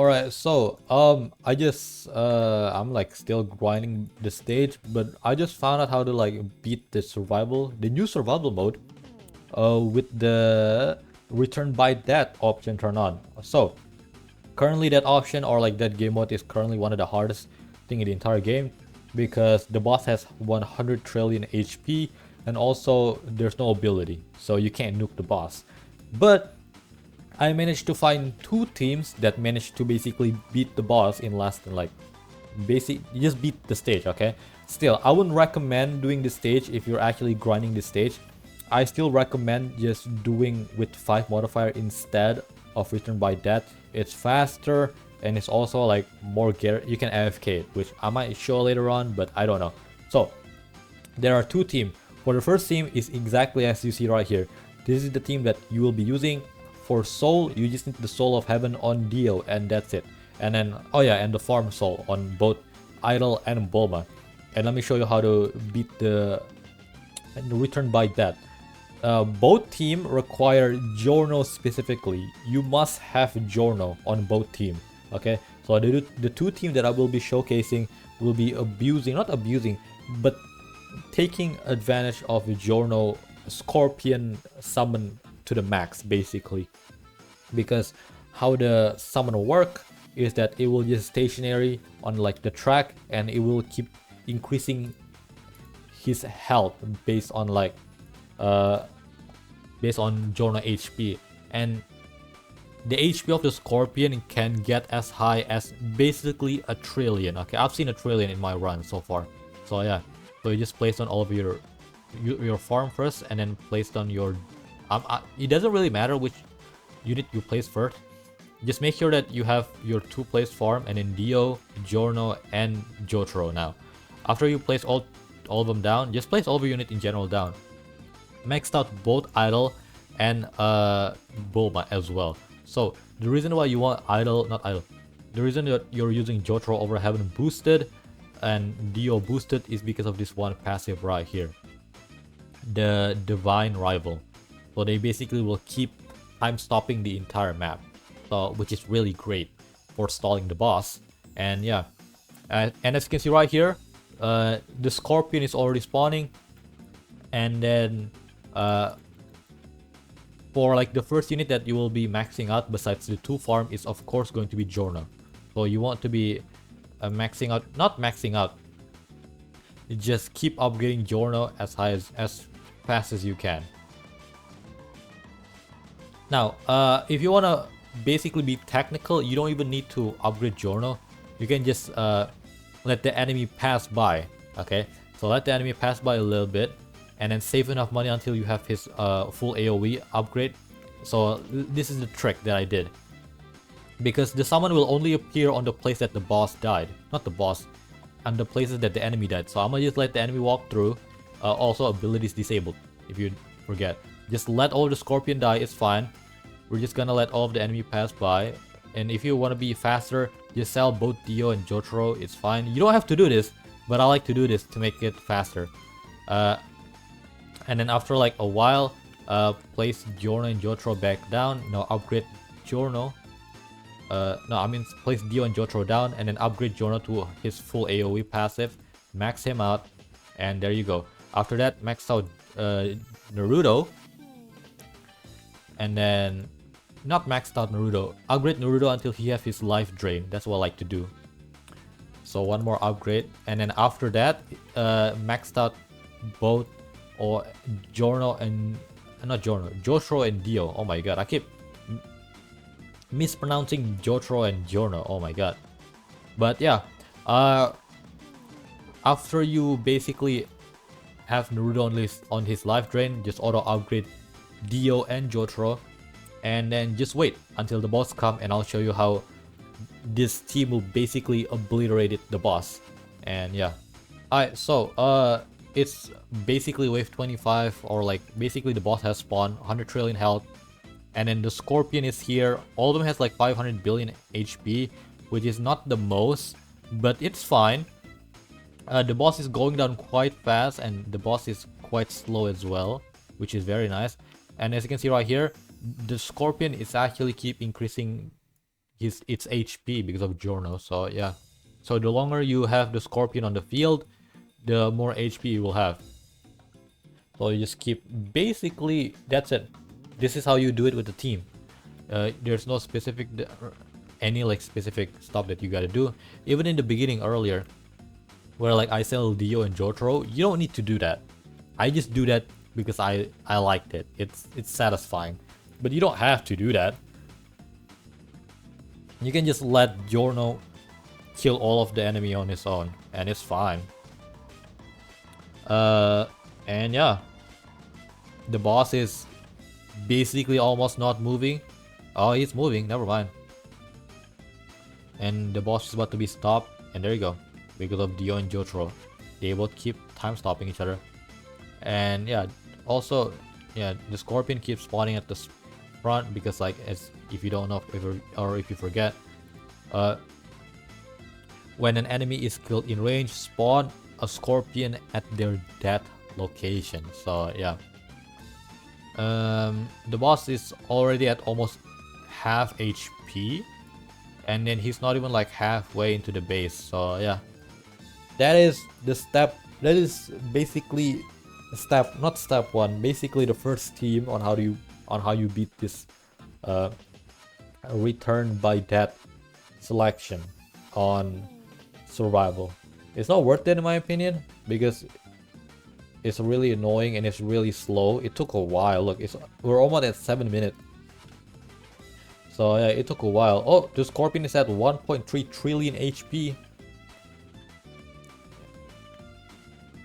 Alright, so I'm like still grinding the stage, but I just found out how to like beat the new survival mode with the return by death option turned on. So currently that option or like that game mode is currently one of the hardest thing in the entire game because the boss has 100 trillion HP and also there's no ability, so you can't nuke the boss. But I managed to find two teams that managed to basically beat the boss in less than like you just beat the stage, okay? Still, I wouldn't recommend doing the stage if you're actually grinding the stage. I still recommend just doing with 5 modifier instead of return by death. It's faster and it's also like more you can AFK it, which I might show later on, but I don't know. So there are two teams. For the first team is exactly as you see right here. This is the team that you will be using. For soul, you just need the soul of heaven on Dio and that's it. And then, oh yeah, and the farm soul on both Idol and Bulma. And let me show you how to beat the return by death. Both team require Giorno specifically. You must have Giorno on both team. Okay, so the two team that I will be showcasing will be not abusing, but taking advantage of Giorno Scorpion summon to the max basically. Because how the summon will work is that it will just stationary on like the track and it will keep increasing his health based on like based on Jhonny HP, and the HP of the Scorpion can get as high as basically a trillion. Okay, I've seen a trillion in my run so far. So yeah, so you just place on all of your farm first and then placed on your it doesn't really matter which unit you place first. Just make sure that you have your 2 placed farm and then Dio, Giorno, and Jotaro. Now after you place all of them down, just place all of your unit in general down. Maxed out both Idol and Bulma as well. So the reason why you want the reason that you're using Jotaro over Heaven boosted and Dio boosted is because of this one passive right here, the Divine Rival. So they basically will keep time stopping the entire map, so which is really great for stalling the boss. And yeah, and as you can see right here, the Scorpion is already spawning, and then for like the first unit that you will be maxing out besides the 2 farm is of course going to be Giorno. So you want to be maxing out, not maxing out, you just keep upgrading Giorno as high as fast as you can. Now if you want to basically be technical, you don't even need to upgrade Giorno. You can just let the enemy pass by. Okay, so let the enemy pass by a little bit and then save enough money until you have his full AoE upgrade. So this is the trick that I did, because the summon will only appear on the place that the boss died, not the boss, and the places that the enemy died. So I'm gonna just let the enemy walk through. Also abilities disabled, if you forget. Just let all the Scorpion die, it's fine. We're just gonna let all of the enemy pass by. And if you want to be faster, just sell both Dio and Jotaro, it's fine. You don't have to do this, but I like to do this to make it faster. And then after like a while, place Giorno and Jotaro back down. Now upgrade Giorno. Place Dio and Jotaro down and then upgrade Giorno to his full AoE passive. Max him out, and there you go. After that, max out Naruto. And then, not maxed out Naruto. Upgrade Naruto until he has his life drain. That's what I like to do. So one more upgrade, and then after that, maxed out both or Jotaro and Dio. Oh my god, I keep mispronouncing Jotaro and Giorno. Oh my god. But yeah, after you basically have Naruto on his life drain, just auto upgrade Dio and Jotaro, and then just wait until the boss come, and I'll show you how this team will basically obliterate the boss. And yeah, alright, so it's basically wave 25, or like basically the boss has spawned, 100 trillion health, and then the Scorpion is here. All of them has like 500 billion HP, which is not the most, but it's fine. The boss is going down quite fast, and the boss is quite slow as well, which is very nice. And as you can see right here, the Scorpion is actually keep increasing its HP because of Giorno. So yeah, so the longer you have the Scorpion on the field, the more HP you will have. So you just keep, basically that's it. This is how you do it with the team. There's no specific any like specific stuff that you gotta do. Even in the beginning earlier, where like I sell Dio and Jotaro, you don't need to do that. I just do that because I liked it. It's satisfying, but you don't have to do that. You can just let Giorno kill all of the enemy on his own, and it's fine. And yeah, the boss is basically almost not moving. Oh, he's moving. Never mind. And the boss is about to be stopped, and there you go. Because of Dio and Jotaro, they both keep time stopping each other. And yeah, also, yeah, the Scorpion keeps spawning at the front because, like, as if you don't know if you forget, when an enemy is killed in range, spawn a Scorpion at their death location. So yeah, the boss is already at almost half HP, and then he's not even like halfway into the base. So yeah, that is the step. That is basically not step one, basically the first team on how you beat this return by death selection on survival. It's not worth it in my opinion because it's really annoying and it's really slow. It took a while. Look, we're almost at 7 minutes. So yeah, it took a while. Oh, the Scorpion is at 1.3 trillion HP.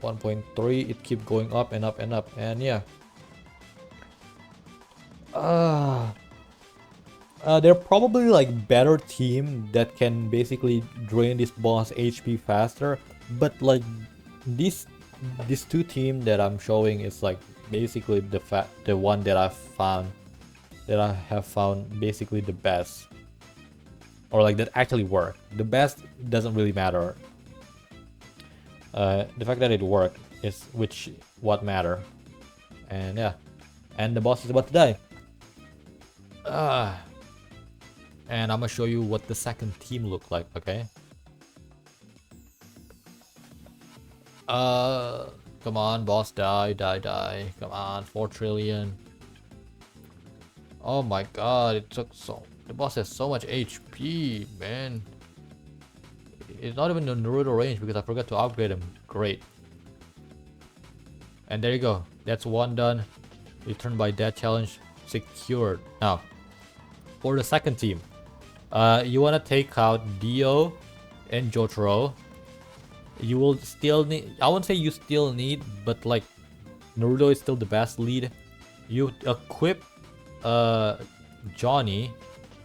1.3, it keep going up and up and up, and yeah. They're probably like better team that can basically drain this boss HP faster, but like these two team that I'm showing is like basically the one that I have found basically the best, or like that actually work. The best doesn't really matter. The fact that it worked is what matter. And yeah, and the boss is about to die. And I'm gonna show you what the second team looked like. Okay. Come on, boss, die. Come on, 4 trillion. Oh my god, the boss has so much HP, man. It's not even the Naruto range because I forgot to upgrade him. Great. And there you go. That's one done. Return by death challenge secured. Now, for the second team, you want to take out Dio and Jotaro. You will still need, I won't say you still need, but like Naruto is still the best lead. You equip Jhonny,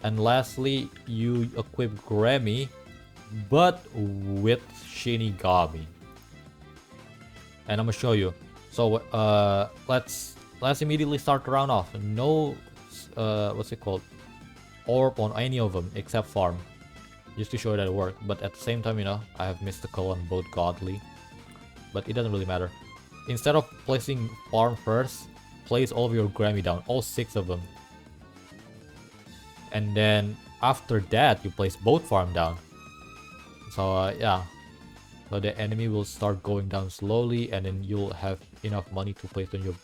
and lastly you equip Gremmy, but with Shinigami. And I'm gonna show you. So let's immediately start the round off. No what's it called, orb on any of them except farm, just to show that it worked. But at the same time, you know, I have mystical on both godly, but it doesn't really matter. Instead of placing farm first, place all of your Gremmy down, all 6 of them, and then after that you place both farm down. So yeah, so the enemy will start going down slowly, and then you'll have enough money to place on your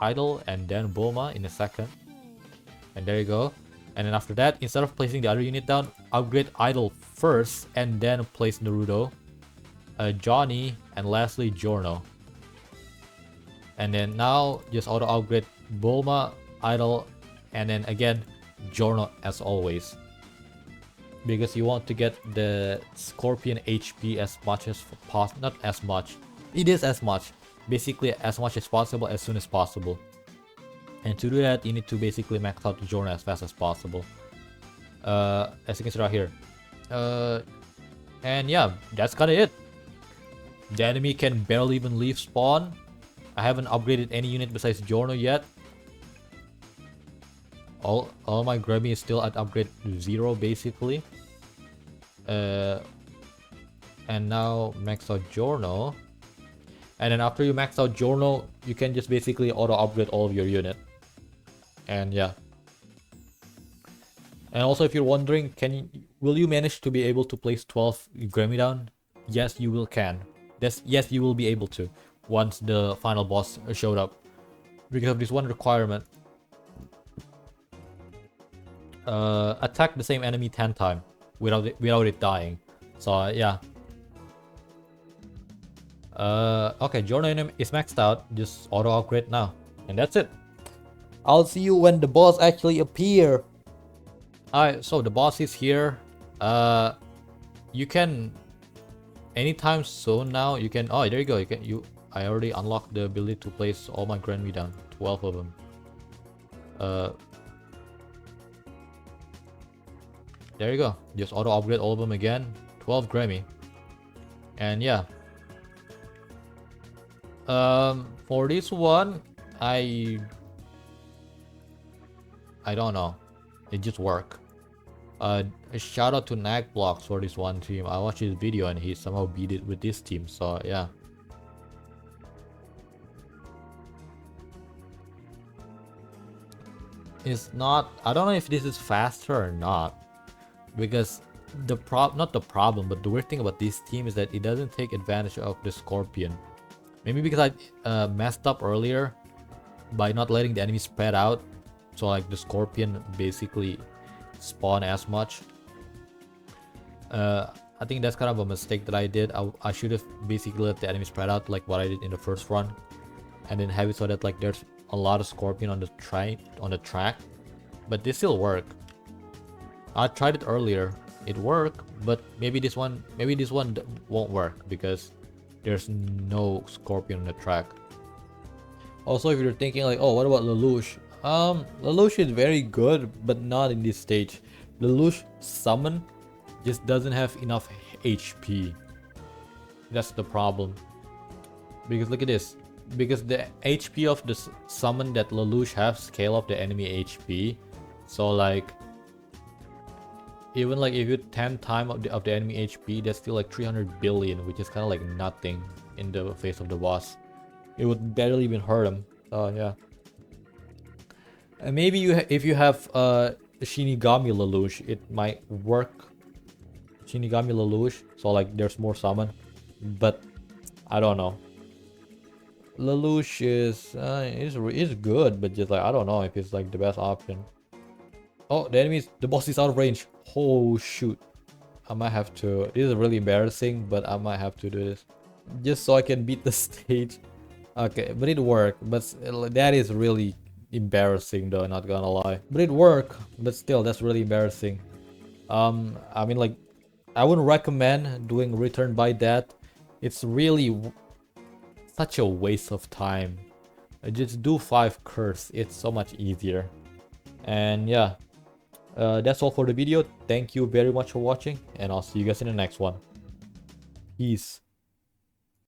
idol and then Bulma in a second. And there you go. And then after that, instead of placing the other unit down, upgrade idol first and then place Naruto, Jhonny, and lastly Giorno. And then now just auto upgrade Bulma, idol, and then again Giorno as always, because you want to get the Scorpion HP as much as possible. Not as much, it is as much, basically as much as possible as soon as possible. And to do that, you need to basically max out Giorno as fast as possible, as you can see right here. And yeah, that's kind of it. The enemy can barely even leave spawn. I haven't upgraded any unit besides Giorno yet. All my Gremmy is still at upgrade 0 basically. And now max out Giorno. And then after you max out Giorno, you can just basically auto upgrade all of your unit. And yeah. And also, if you're wondering, will you manage to be able to place 12 Gremmy down? Yes, you will can. Yes, you will be able to once the final boss showed up. Because of this one requirement. Attack the same enemy 10 times without it dying. So yeah. Okay, Giorno is maxed out. Just auto upgrade now. And that's it. I'll see you when the boss actually appear. Alright, so the boss is here. You can anytime soon now. You can. Oh, there you go. I already unlocked the ability to place all my Gremmy down. 12 of them. There you go. Just auto upgrade all of them again. 12 Gremmy. And yeah. For this one, I don't know. It just worked. A shout out to Nagblocks for this one team. I watched his video and he somehow beat it with this team. So yeah. It's not. I don't know if this is faster or not, because not the problem, but the weird thing about this team is that it doesn't take advantage of the Scorpion. Maybe because I messed up earlier by not letting the enemy spread out, so like the Scorpion basically spawn as much. I think that's kind of a mistake that I did. I should have basically let the enemy spread out like what I did in the first run, and then have it so that like there's a lot of Scorpion on the track, but this still work. I tried it earlier, it worked, but maybe this one won't work because there's no Scorpion on the track. Also, if you're thinking like, oh, what about Lelouch? Lelouch is very good, but not in this stage. Lelouch summon just doesn't have enough HP. That's the problem. Because look at this. Because the HP of the summon that Lelouch have scale of the enemy HP. So like, even like if you 10 times of the enemy HP, that's still like 300 billion, which is kind of like nothing in the face of the boss. It would barely even hurt him. So yeah. And maybe if you have Shinigami Lelouch, it might work. Shinigami Lelouch, so like there's more summon, but I don't know. Lelouch is good, but just like I don't know if it's like the best option. Oh, the boss is out of range. Oh shoot. I might have to. This is really embarrassing, but I might have to do this just so I can beat the stage. Okay, but it worked. But that is really embarrassing though, not gonna lie. But it worked, but still that's really embarrassing. I mean like I wouldn't recommend doing return by that. It's really such a waste of time. Just do 5 curse. It's so much easier. And yeah, that's all for the video. Thank you very much for watching, and I'll see you guys in the next one. Peace.